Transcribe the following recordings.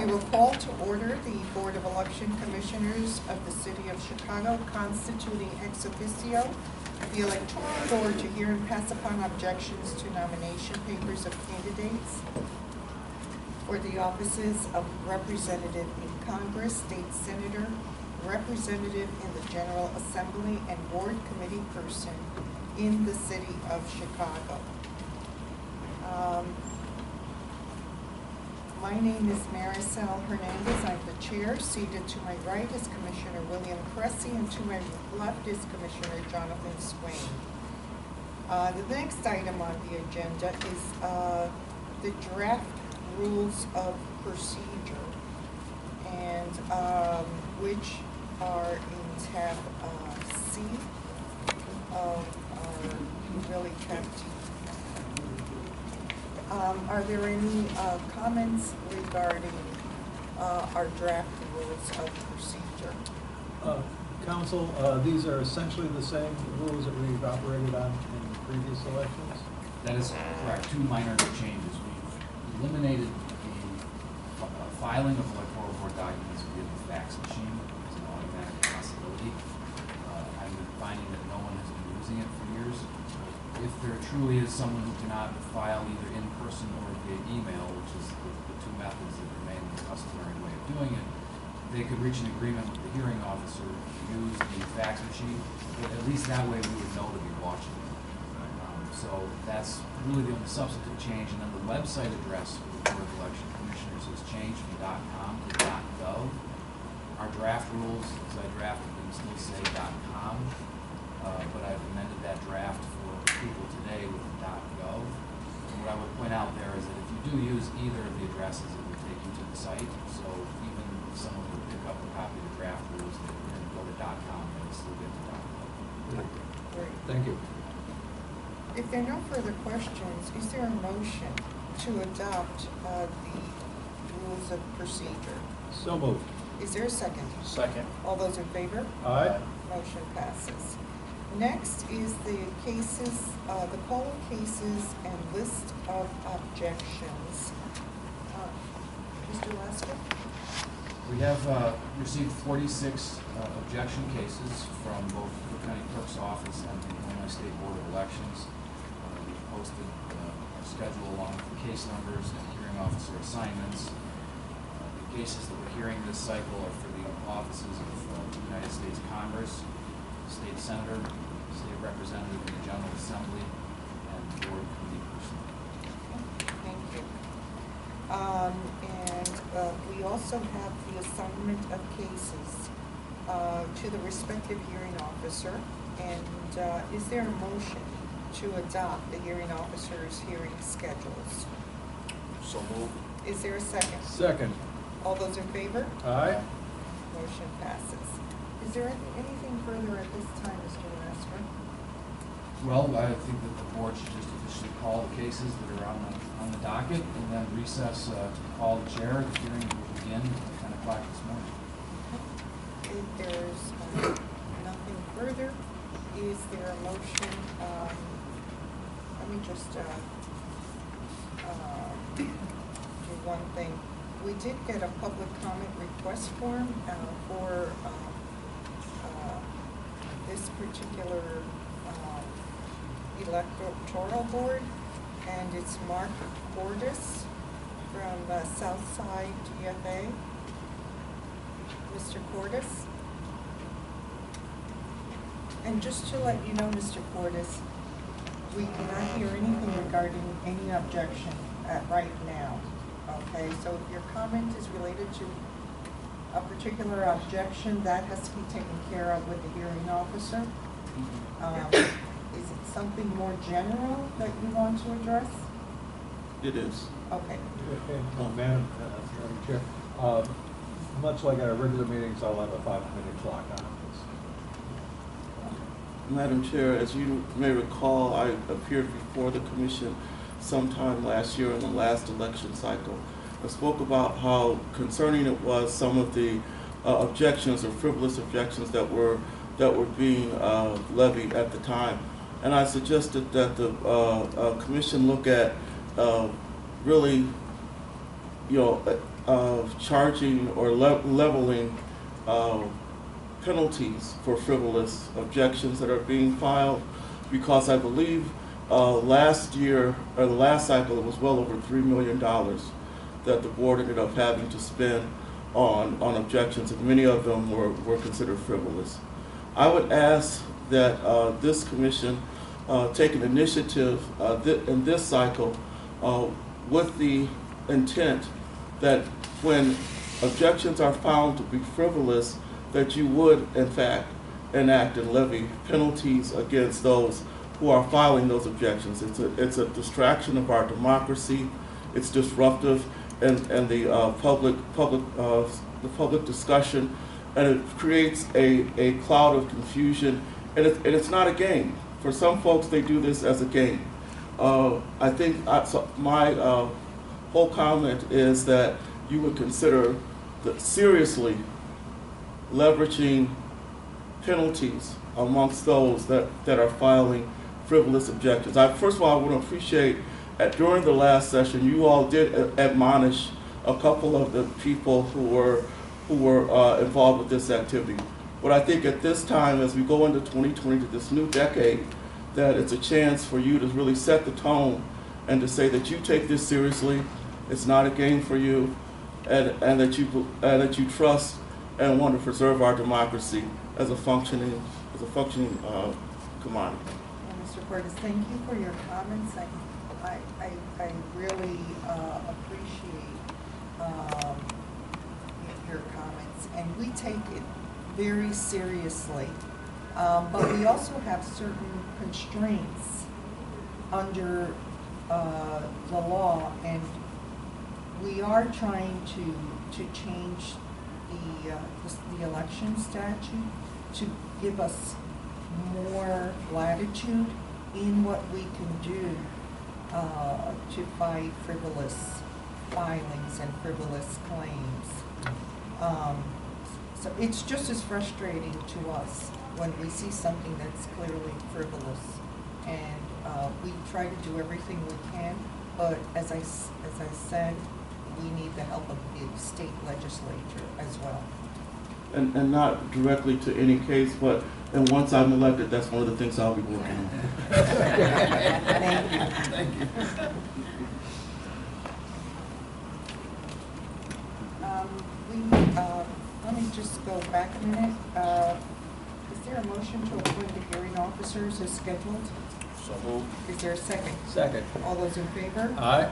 will call to order the Board of Election Commissioners of the City of Chicago, constituting ex officio the Electoral Board to hear and pass upon objections to nomination papers of candidates for the offices of Representative in Congress, State Senator, Representative in the General Assembly, and Board Committee Person in the City of Chicago. My name is Marisel Hernandez. I'm the chair. Seated to my right is Commissioner William Kresse, and to my left is Commissioner Jonathan Swain. The next item on the agenda is the draft rules of procedure, and which are in tab C of our really tab D. Are there any comments regarding our draft rules of procedure? Council, these are essentially the same rules that we've operated on in previous elections? That is correct. Two minor changes. We've eliminated the filing of electoral board documents via the fax machine. It's an automatic possibility. I've been finding that no one has been using it for years. If there truly is someone who cannot file either in person or via email, which is the two methods that remain the customary way of doing it, they could reach an agreement with the hearing officer to use the fax machine, but at least that way we would know to be watching it. So that's really the only substantive change, and then the website address for the Board of Election Commissioners has changed from .com to .gov. Our draft rules, as I drafted them, still say .com, but I've amended that draft for people today with .gov. And what I would point out there is that if you do use either of the addresses, it will take you to the site. So even if someone would pick up a copy of the draft rules and go to .com, they would still get to .gov. Great. Thank you. If there are no further questions, is there a motion to adopt the rules of procedure? So moved. Is there a second? Second. All those in favor? Aye. Motion passes. Next is the cases, the poll cases and list of objections. Mr. Lester? We have received 46 objection cases from both the County Clerk's Office and the Illinois State Board of Elections. We've posted our schedule along with the case numbers and hearing officer assignments. The cases that we're hearing this cycle are for the offices of the United States Congress, State Senator, State Representative in the General Assembly, and Board Committee Person. Thank you. And we also have the assignment of cases to the respective hearing officer. And is there a motion to adopt the hearing officer's hearing schedules? So moved. Is there a second? Second. All those in favor? Aye. Motion passes. Is there anything further at this time, Mr. Lasker? Well, I think that the board should just officially call the cases that are on the docket and then recess to call the chair. The hearing will begin at 10 o'clock this morning. If there's nothing further, is there a motion? Let me just do one thing. We did get a public comment request form for this particular electoral board, and it's Mark Cordis from Southside GFA. Mr. Cordis? And just to let you know, Mr. Cordis, we cannot hear anything regarding any objection right now. Okay, so if your comment is related to a particular objection, that has to be taken care of with the hearing officer. Is it something more general that you want to address? It is. Okay. Madam Chair, much like our regular meetings, I'll have a 5-minute clock on this. Madam Chair, as you may recall, I appeared before the commission sometime last year in the last election cycle. I spoke about how concerning it was some of the objections or frivolous objections that were being levied at the time. And I suggested that the commission look at really of charging or leveling penalties for frivolous objections that are being filed, because I believe last year, or the last cycle, it was well over $3 million that the board ended up having to spend on objections, and many of them were considered frivolous. I would ask that this commission take an initiative in this cycle with the intent that when objections are found to be frivolous, that you would, in fact, enact and levy penalties against those who are filing those objections. It's a distraction of our democracy. It's disruptive and the public discussion, and it creates a cloud of confusion. And it's not a game. For some folks, they do this as a game. I think so my whole comment is that you would consider seriously leveraging penalties amongst those that are filing frivolous objections. First of all, I want to appreciate during the last session, you all did admonish a couple of the people who were involved with this activity. But I think at this time, as we go into 2020, to this new decade, that it's a chance for you to really set the tone and to say that you take this seriously. It's not a game for you, and that you trust and want to preserve our democracy as a functioning commodity. Mr. Cordes, thank you for your comments. I really appreciate your comments, and we take it very seriously. But we also have certain constraints under the law, and we are trying to change the election statute to give us more latitude in what we can do to fight frivolous filings and frivolous claims. So it's just as frustrating to us when we see something that's clearly frivolous, and we try to do everything we can, but as I said, we need the help of the state legislature as well. And not directly to any case, but and once I'm elected, that's one of the things I'll be working on. Thank you. Thank you. Let me just go back a minute. Is there a motion to appoint the hearing officers as scheduled? So moved. Is there a second? Second. All those in favor? Aye.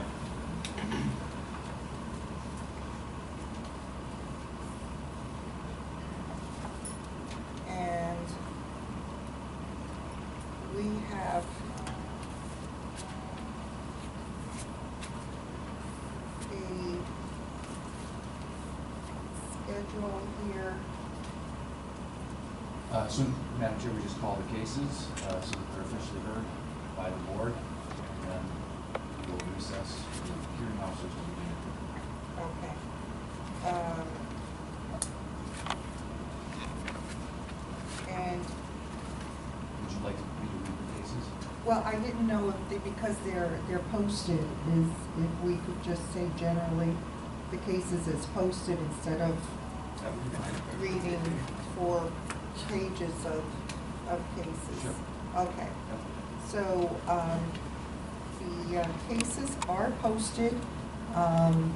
And we have a schedule here. So, Madam Chair, we just call the cases so that they're officially heard by the board, and then we will recess the hearing officers to begin. Okay. And, Would you like me to read the cases? well, I didn't know if because they're posted, if we could just say generally the cases as posted instead of That would be fine. reading 4 pages of cases. Sure. Okay. Yep. So, the cases are posted on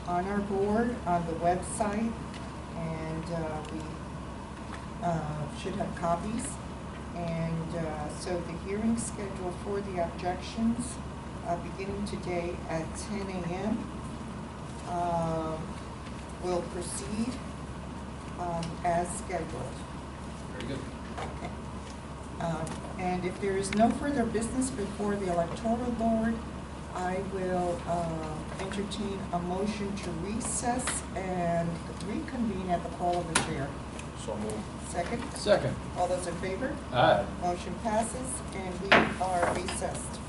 our board, on the website, and we should have copies. And so the hearing schedule for the objections, beginning today at 10 a.m., will proceed as scheduled. Very good. Okay. And if there is no further business before the Electoral Board, I will entertain a motion to recess and reconvene at the call of the chair. So moved. Second? Second. All those in favor? Aye. Motion passes, and we are recessed.